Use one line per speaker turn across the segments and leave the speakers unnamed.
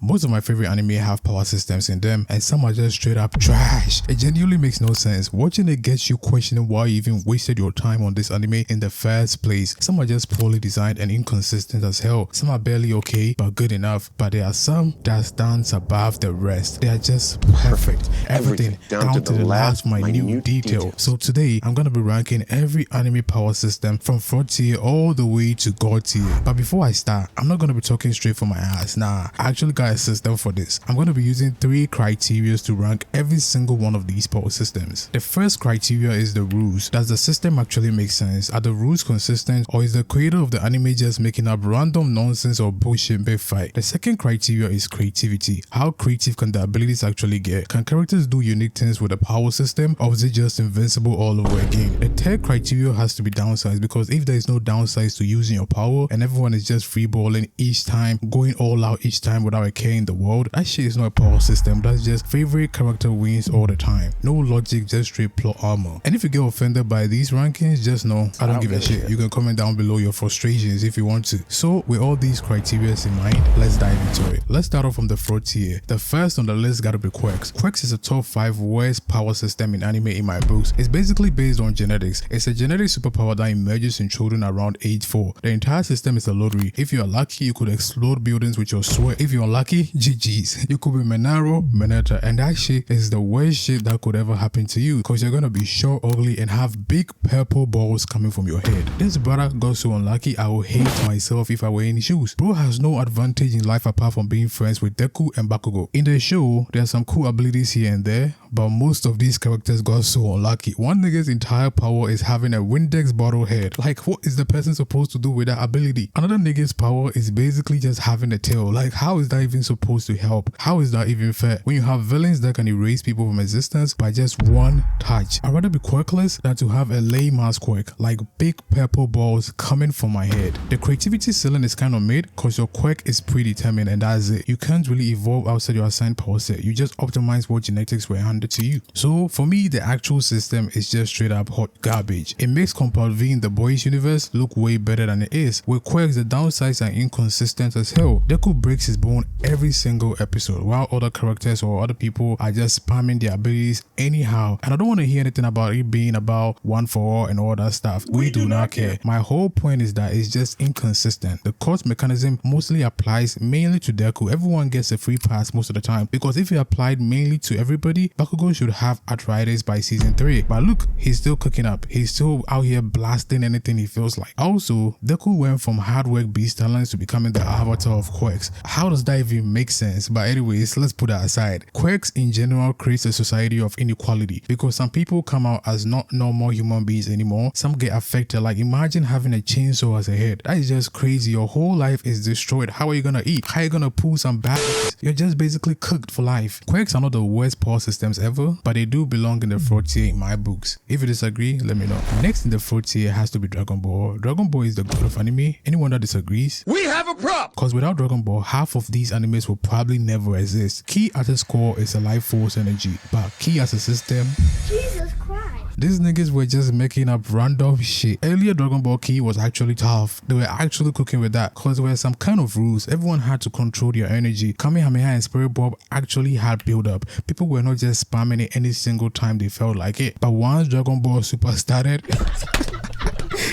Most of my favorite anime have power systems in them, and some are just straight up trash. It genuinely makes no sense. Watching it gets you questioning why you even wasted your time on this anime in the first place. Some are just poorly designed and inconsistent as hell. Some are barely okay, but good enough. But there are some that stands above the rest. They are just perfect. Everything down to the last minute detail. So today, I'm gonna be ranking every anime power system from 4th tier all the way to God tier. But before I start, I'm not gonna be talking straight from my ass. Nah, I actually got a system for this. I'm gonna be using 3 criteria to rank every single one of these power systems. The first criteria is the rules. Does the system actually make sense? Are the rules consistent, or is the creator of the anime just making up random nonsense or bullshit big fight? The second criteria is creativity. How creative can the abilities actually get? Can characters do unique things with a power system, or is it just invincible all over again? The third criteria has to be downsides, because if there is no downsides to using your power and everyone is just freeballing each time, going all out each time without a care in the world, that shit is not a power system. That's just favorite character wins all the time. No logic, just straight plot armor. And if you get offended by these rankings, just know I don't give a shit. You can comment down below your frustrations if you want to. So with all these criteria in mind, let's dive into it. Let's start off from the 4th tier. The first on the list gotta be Quirks. Quirks is a top 5 worst power system in anime in my books. It's basically based on genetics. It's a genetic superpower that emerges in children around age 4. The entire system is a lottery. If you are lucky, you could explode buildings with your sweat. If you're unlucky, GG's. You could be Menaro, Menata, and that shit is the worst shit that could ever happen to you, because you're gonna be short, ugly, and have big purple balls coming from your head. This brother got so unlucky, I would hate myself if I were in his shoes. Bro has no advantage in life apart from being friends with Deku and Bakugo. In the show, there are some cool abilities here and there, but most of these characters got so unlucky. One nigga's entire power is having a Windex bottle head. Like, what is the person supposed to do with that ability? Another nigga's power is basically just having a tail. Like, how is that even supposed to help? How is that even fair when you have villains that can erase people from existence by just one touch? I'd rather be quirkless than to have a lame ass quirk, like big purple balls coming from my head. The creativity ceiling is kind of made because your quirk is predetermined, and that's it. You can't really evolve outside your assigned power set. You just optimize what genetics were handed to you. So for me, the actual system is just straight up hot garbage. It makes Compound V in the boys universe look way better than it is. With Quirks, the downsides are inconsistent as hell. Deku breaks his bone every single episode, while other characters or other people are just spamming their abilities anyhow. And I don't want to hear anything about it being about one for all and all that stuff. We do not care. My whole point is that it's just inconsistent. The cost mechanism mostly applies mainly to Deku. Everyone gets a free pass most of the time, because if it applied mainly to everybody, Bakugo should have arthritis by season 3. But look, he's still cooking up. He's still out here blasting anything he feels like. Also, Deku went from hard work beast talents to becoming the avatar of Quirks. How does that even make sense? But anyways, let's put that aside. Quirks in general creates a society of inequality, because some people come out as not normal human beings anymore. Some get affected. Like, imagine having a chainsaw as a head. That is just crazy. Your whole life is destroyed. How are you gonna eat? How are you gonna pull some bad? You're just basically cooked for life. Quirks are not the worst power systems ever, but they do belong in the 4th tier in my books. If you disagree, let me know. Next in the 4th tier has to be Dragon Ball. Dragon Ball is the god of anime. Anyone that disagrees, we have a problem. Because without Dragon Ball, half of these animes will probably never exist. Ki at its core is a life force energy, but Ki as a system, Jesus Christ. These niggas were just making up random shit. Earlier Dragon Ball Ki was actually tough. They were actually cooking with that, because there were some kind of rules. Everyone had to control their energy. Kamehameha and Spirit Bomb actually had build up. People were not just spamming it any single time they felt like it. But once Dragon Ball Super started,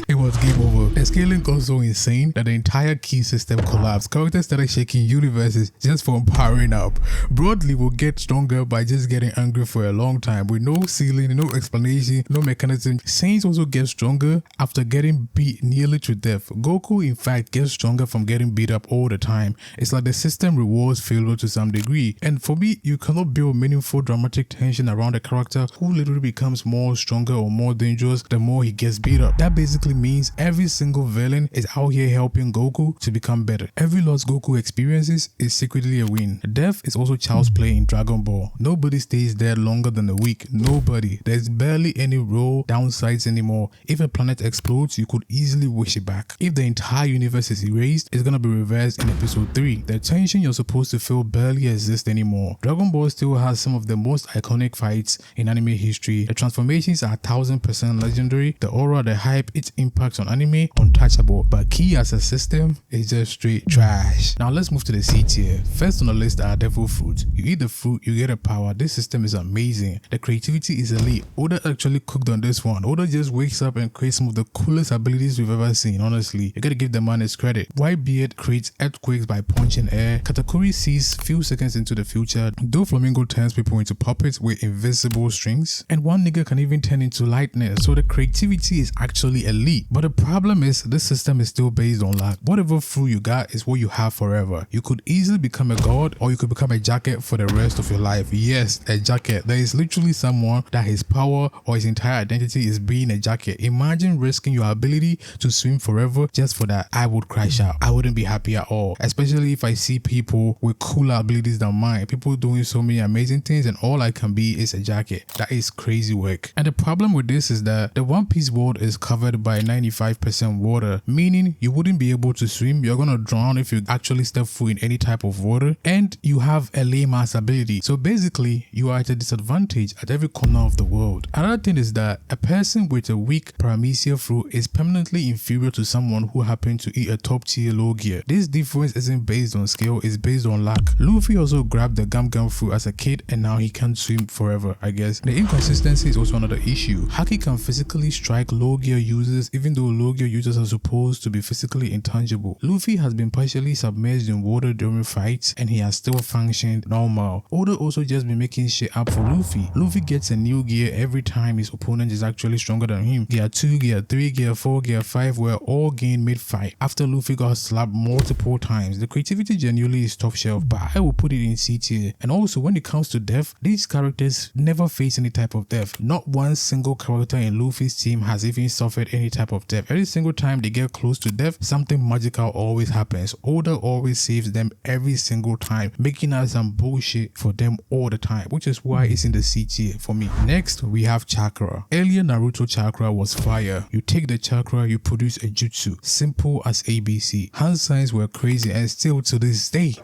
it was game over. The scaling got so insane that the entire Ki system collapsed. Characters started shaking universes just from powering up. Broadly will get stronger by just getting angry for a long time with no ceiling, no explanation, no mechanism. Saints also get stronger after getting beat nearly to death. Goku in fact gets stronger from getting beat up all the time. It's like the system rewards failure to some degree. And for me, you cannot build meaningful dramatic tension around a character who literally becomes more stronger or more dangerous the more he gets beat up. That basically means every single villain is out here helping Goku to become better. Every loss Goku experiences is secretly a win. Death is also child's play in Dragon Ball. Nobody stays there longer than a week. Nobody. There's barely any real downsides anymore. If a planet explodes, you could easily wish it back. If the entire universe is erased, it's gonna be reversed in episode 3. The tension you're supposed to feel barely exists anymore. Dragon Ball still has some of the most iconic fights in anime history. The transformations are 1000% legendary. The aura, the hype, it's impact on anime, untouchable, but Key as a system is just straight trash. Now let's move to the C tier. First on the list are devil fruit. You eat the fruit, you get a power. This system is amazing. The creativity is elite. Oda actually cooked on this one. Oda just wakes up and creates some of the coolest abilities we've ever seen. Honestly, you gotta give the man his credit. Whitebeard creates earthquakes by punching air. Katakuri sees few seconds into the future. Doflamingo turns people into puppets with invisible strings, and one nigga can even turn into lightning. So the creativity is actually elite. But the problem is this system is still based on luck. Whatever fruit you got is what you have forever. You could easily become a god, or you could become a jacket for the rest of your life. Yes, a jacket. There is literally someone that his power or his entire identity is being a jacket. Imagine risking your ability to swim forever just for that. I would crash out. I wouldn't be happy at all, especially if I see people with cooler abilities than mine, people doing so many amazing things, and all I can be is a jacket. That is crazy work. And the problem with this is that the One Piece world is covered by 95% water, meaning you wouldn't be able to swim. You're gonna drown if you actually step foot in any type of water, and you have a lame ass ability. So basically you are at a disadvantage at every corner of the world. Another thing is that a person with a weak paramecia fruit is permanently inferior to someone who happens to eat a top tier Logia. This difference isn't based on skill, it's based on luck. Luffy also grabbed the Gum Gum fruit as a kid, and now he can't swim forever, I guess. The inconsistency is also another issue. Haki can physically strike Logia users, even though Logia users are supposed to be physically intangible. Luffy has been partially submerged in water during fights, and he has still functioned normal. Oda also just been making shit up for Luffy. Luffy gets a new gear every time his opponent is actually stronger than him. Gear 2, Gear 3, Gear 4, Gear 5 were all gained mid-fight after Luffy got slapped multiple times. The creativity genuinely is top shelf, but I will put it in C tier. And also when it comes to death, these characters never face any type of death. Not one single character in Luffy's team has even suffered any type of death. Every single time they get close to death, something magical always happens. Oda always saves them every single time, making out some bullshit for them all the time, which is why it's in the C tier for me. Next, we have Chakra. Earlier Naruto Chakra was fire. You take the chakra, you produce a jutsu. Simple as ABC. Hand signs were crazy, and still to this day,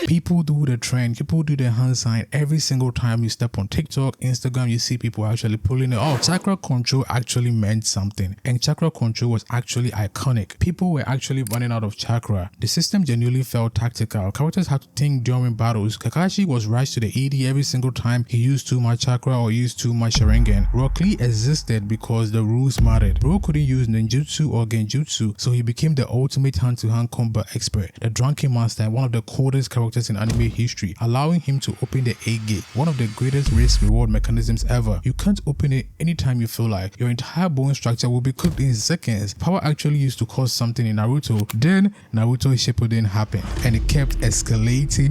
people do the trend. People do the hand sign every single time you step on TikTok, Instagram, you see people actually pulling it off. Chakra control actually meant something, and chakra control was actually iconic. People were actually running out of chakra. The system genuinely felt tactical. Characters had to think during battles. Kakashi was rushed to the ED every single time he used too much chakra or used too much Sharingan. Rock Lee existed because the rules mattered. Bro couldn't use ninjutsu or genjutsu, so he became the ultimate hand-to-hand combat expert, the Drunken Master, and one of the coldest characters in anime history, allowing him to open the 8 gate, one of the greatest risk-reward mechanisms ever. You can't open it anytime you feel like. Your entire bone structure will be cooked in seconds. Power actually used to cause something in Naruto. Then Naruto Shippuden happened, and it kept escalating,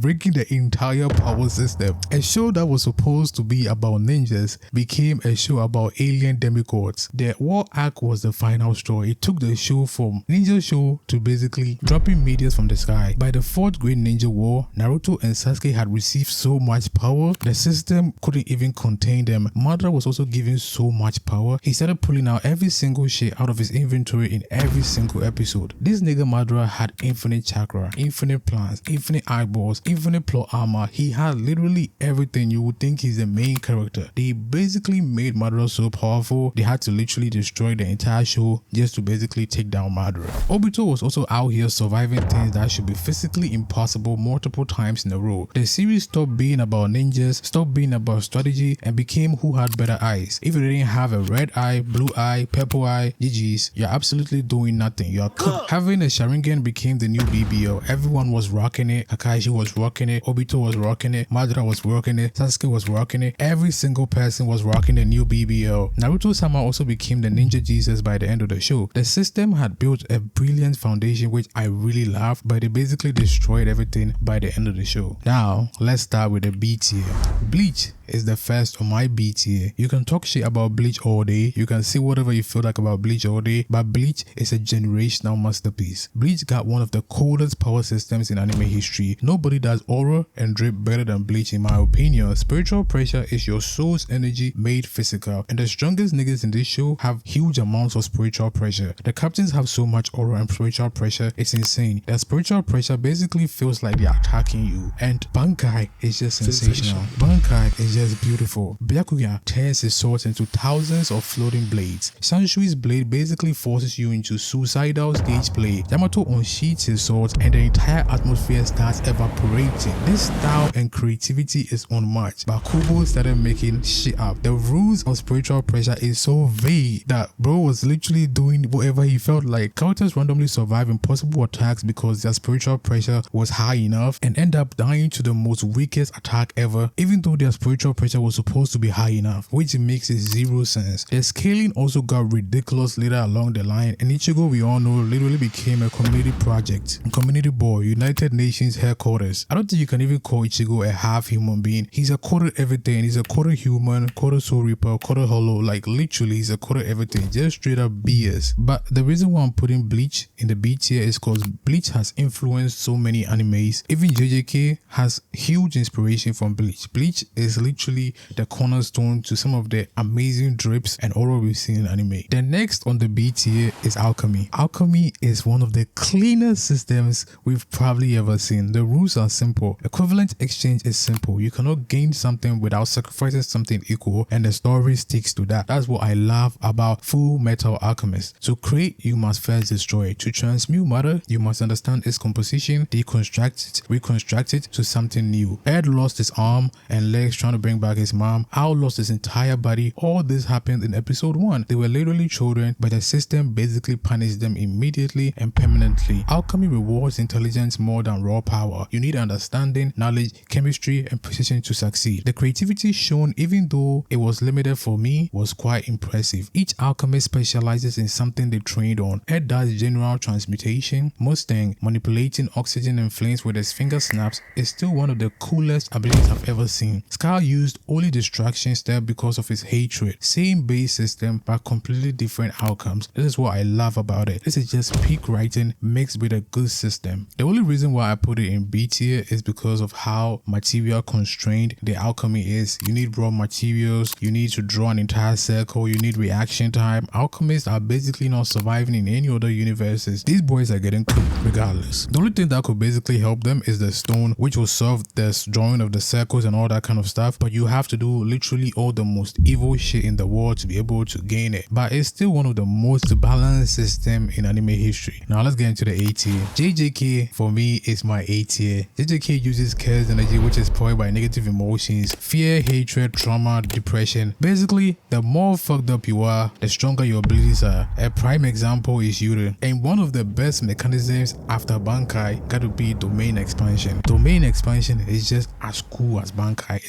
breaking the entire power system. A show that was supposed to be about ninjas became a show about alien demigods. The war arc was the final straw. It took the show from ninja show to basically dropping meteors from the sky. By the 4th Great Ninja War, Naruto and Sasuke had received so much power, the system couldn't even contain them. Madara was also given so much power, he started pulling out every single shit out of his inventory in every single episode. This nigga Madara had infinite chakra, infinite plans, infinite eyeballs, infinite plot armor. He had literally everything. You would think he's the main character. They basically made Madara so powerful, they had to literally destroy the entire show just to basically take down Madara. Obito was also out here surviving things that should be physically impossible multiple times in a row. The series stopped being about ninjas, stopped being about strategy, and became who had better eyes. If you didn't have a red eye, blue eye, purple eye, GG's, you're absolutely doing nothing. You're cooked. Having a Sharingan became the new BBL. Everyone was rocking it. Kakashi was rocking it. Obito was rocking it. Madara was rocking it. Sasuke was rocking it. Every single person was rocking the new BBL. Naruto-sama also became the Ninja Jesus by the end of the show. The system had built a brilliant foundation which I really loved, but they basically destroyed everything by the end of the show. Now, let's start with the B tier. Bleach is the first on my B tier. You can talk shit about Bleach all day. You can say whatever you feel like about Bleach all day, but Bleach is a generational masterpiece. Bleach got one of the coldest power systems in anime history. Nobody does aura and drip better than Bleach in my opinion. Spiritual pressure is your soul's energy made physical, and the strongest niggas in this show have huge amounts of spiritual pressure. The captains have so much aura and spiritual pressure, it's insane. That spiritual pressure basically feels like they're attacking you, and Bankai is just sensational. Bankai is just beautiful. Byakuya turns his sword into into thousands of floating blades. Sanshui's blade basically forces you into suicidal stage play. Yamato unsheathes his swords and the entire atmosphere starts evaporating. This style and creativity is unmatched, but Kubo started making shit up. The rules of spiritual pressure is so vague that bro was literally doing whatever he felt like. Characters randomly survive impossible attacks because their spiritual pressure was high enough and end up dying to the most weakest attack ever, even though their spiritual pressure was supposed to be high enough, which makes it zero sense. The scaling also got ridiculous later along the line, and Ichigo, we all know, literally became a community project. Community boy, United Nations headquarters. I don't think you can even call Ichigo a half human being. He's a quarter everything. He's a quarter human, quarter soul reaper, quarter hollow. Like literally, he's a quarter everything. Just straight up BS. But the reason why I'm putting Bleach in the B tier is because Bleach has influenced so many animes. Even JJK has huge inspiration from Bleach. Bleach is literally the cornerstone to some of the amazing drips and aura we've seen in anime. The next on the B tier is Alchemy. Alchemy is one of the cleanest systems we've probably ever seen. The rules are simple. Equivalent exchange is simple. You cannot gain something without sacrificing something equal, and the story sticks to that. That's what I love about Full Metal Alchemist. To create, you must first destroy. To transmute matter, you must understand its composition, deconstruct it, reconstruct it to something new. Ed lost his arm and legs trying to bring back his mom. Al lost his entire body. All this happened in episode 1. They were literally children, but the system basically punished them immediately and permanently. Alchemy rewards intelligence more than raw power. You need understanding, knowledge, chemistry, and precision to succeed. The creativity shown, even though it was limited for me, was quite impressive. Each alchemist specializes in something they trained on. Ed does general transmutation. Mustang manipulating oxygen and flames with his finger snaps is still one of the coolest abilities I've ever seen. Scar used only distraction step because of his hatred. Same base system but completely different outcomes. This is what I love about it. This is just peak writing mixed with a good system. The only reason why I put it in B tier is because of how material constrained the alchemy is. You need raw materials, you need to draw an entire circle, you need reaction time. Alchemists are basically not surviving in any other universes. These boys are getting cooked regardless. The only thing that could basically help them is the stone, which will solve the drawing of the circles and all that kind of stuff, but you have to do literally all the most evil shit in the world to be able to gain it. But it's still one of the most balanced system in anime history. Now let's get into the A tier. JJK for me is my A tier. JJK uses Cursed Energy, which is powered by negative emotions, fear, hatred, trauma, depression. Basically, the more fucked up you are, the stronger your abilities are. A prime example is Yuri, and one of the best mechanisms after Bankai gotta be domain expansion. Domain expansion is just as cool as Bankai.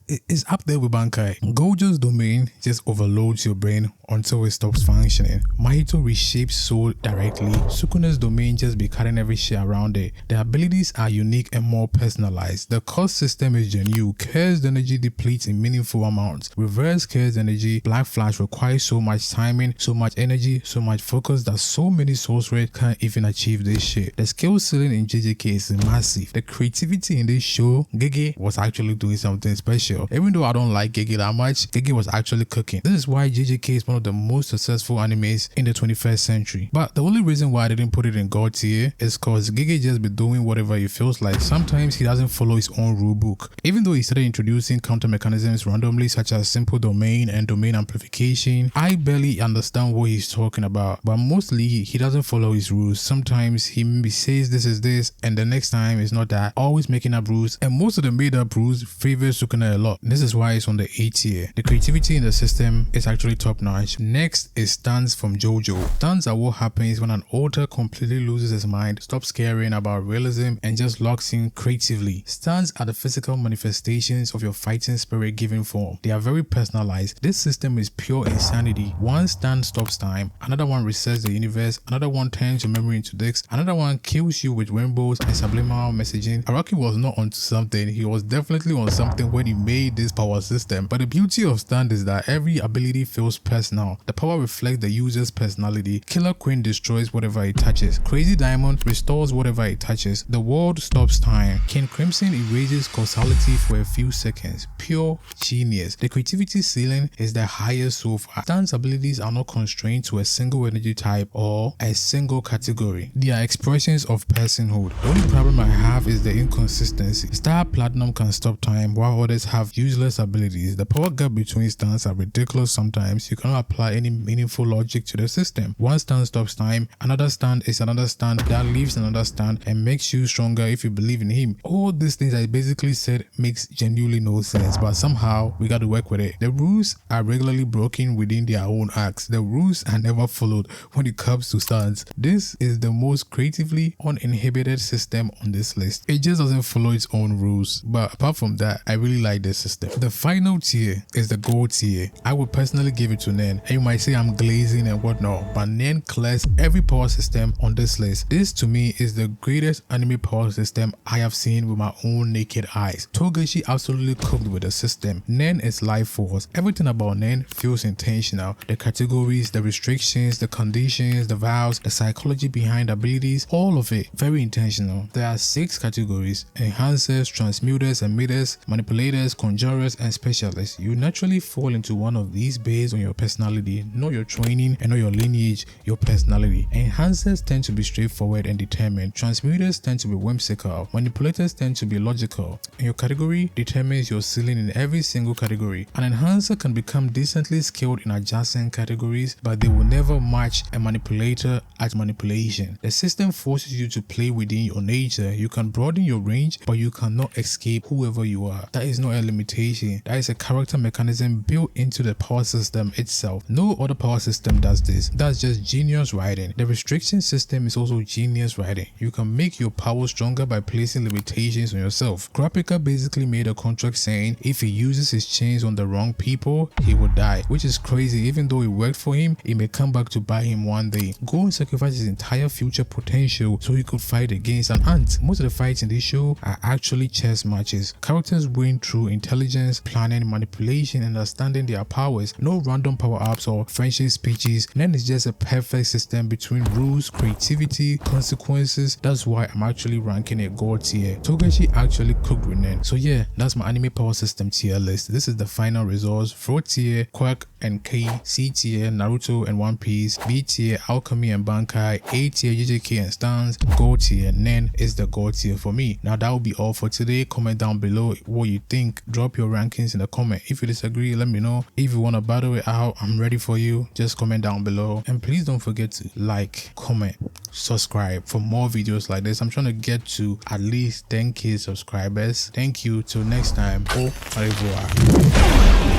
It's up there with Bankai. Gojo's domain just overloads your brain until it stops functioning. Mahito reshapes soul directly. Sukuna's domain just be cutting every shit around it. The abilities are unique and more personalized. The cost system is genuine. Cursed Energy depletes in meaningful amounts. Reverse Cursed Energy, Black Flash requires so much timing, so much energy, so much focus that so many sorcerers can't even achieve this shit. The skill ceiling in JJK is massive. The creativity in this show, Gege was actually doing something special. Even though I don't like Gege that much, Gege was actually cooking. This is why JJK is one of the most successful animes in the 21st century. But the only reason why I didn't put it in God tier is because Gege just be doing whatever he feels like. Sometimes he doesn't follow his own rule book. Even though he started introducing counter mechanisms randomly, such as simple domain and domain amplification, I barely understand what he's talking about. But mostly he doesn't follow his rules. Sometimes he maybe says this is this and the next time it's not that. Always making up rules, and most of the made up rules favor Sukuna a lot. This is why it's on the A tier. The creativity in the system is actually top notch. Next is stunts from JoJo. Stunts are what happens when an author completely loses his mind, stops caring about realism, and just locks in creatively. Stunts are the physical manifestations of your fighting spirit given form. They are very personalized. This system is pure insanity. One stunt stops time, another one resets the universe, another one turns your memory into discs, another one kills you with rainbows and subliminal messaging. Araki was not onto something. He was definitely on something when he made this power system. But the beauty of stunt is that every ability feels personal. The power reflects the user's personality. Killer Queen destroys whatever it touches. Crazy Diamond restores whatever it touches. The world stops time. King Crimson erases causality for a few seconds. Pure genius. The creativity ceiling is the highest so far. Stunt's abilities are not constrained to a single energy type or a single category. They are expressions of personhood. The only problem I have have is the inconsistency. Star Platinum can stop time while others have useless abilities. The power gap between stands are ridiculous sometimes. You cannot apply any meaningful logic to the system. One stand stops time, another stand is another stand that leaves another stand and makes you stronger if you believe in him. All these things I basically said makes genuinely no sense, but somehow we got to work with it. The rules are regularly broken within their own acts. The rules are never followed when it comes to stands. This is the most creatively uninhibited system on this list. It just doesn't follow its own rules, but apart from that, I really like this system. The final tier is the gold tier. I would personally give it to Nen, and you might say I'm glazing and whatnot, but Nen clears every power system on this list. This to me is the greatest anime power system I have seen with my own naked eyes. Togashi absolutely cooked with the system. Nen is life force. Everything about Nen feels intentional. The categories, the restrictions, the conditions, the vows, the psychology behind abilities, all of it very intentional. There are 6 categories: enhancers, transmuters, emitters, manipulators, conjurers, and specialists. You naturally fall into one of these based on your personality, not your training and not your lineage, your personality. Enhancers tend to be straightforward and determined. Transmuters tend to be whimsical. Manipulators tend to be logical. And your category determines your ceiling in every single category. An enhancer can become decently skilled in adjacent categories, but they will never match a manipulator at manipulation. The system forces you to play within your nature. You can broaden your range, but you cannot escape whoever you are. That is not a limitation. That is a character mechanism built into the power system itself. No other power system does this. That's just genius writing. The restriction system is also genius writing. You can make your power stronger by placing limitations on yourself. Kurapika basically made a contract saying if he uses his chains on the wrong people, he will die, which is crazy. Even though it worked for him, it may come back to bite him one day. Gon sacrificed his entire future potential so he could fight against an ant. Most of the fights in this show are actually chess matches. Characters win through intelligence, planning, manipulation, and understanding their powers. No random power-ups or friendship speeches. Nen is just a perfect system between rules, creativity, consequences. That's why I'm actually ranking it gold tier. Togashi actually cooked with Nen. So yeah, that's my anime power system tier list. This is the final results. Fruit tier, Quirk and K. C tier, Naruto and One Piece. B tier, Alchemy and Bankai. A tier, JJK and Stans. Gold tier, Nen is the gold tier for me. Now that will be all for today. Comment down below what you think. Drop your rankings in the comment. If you disagree, let me know. If you want to battle it out, I'm ready for you. Just comment down below. And please don't forget to like, comment, subscribe for more videos like this. I'm trying to get to at least 10k subscribers. Thank you. Till next time. Au revoir.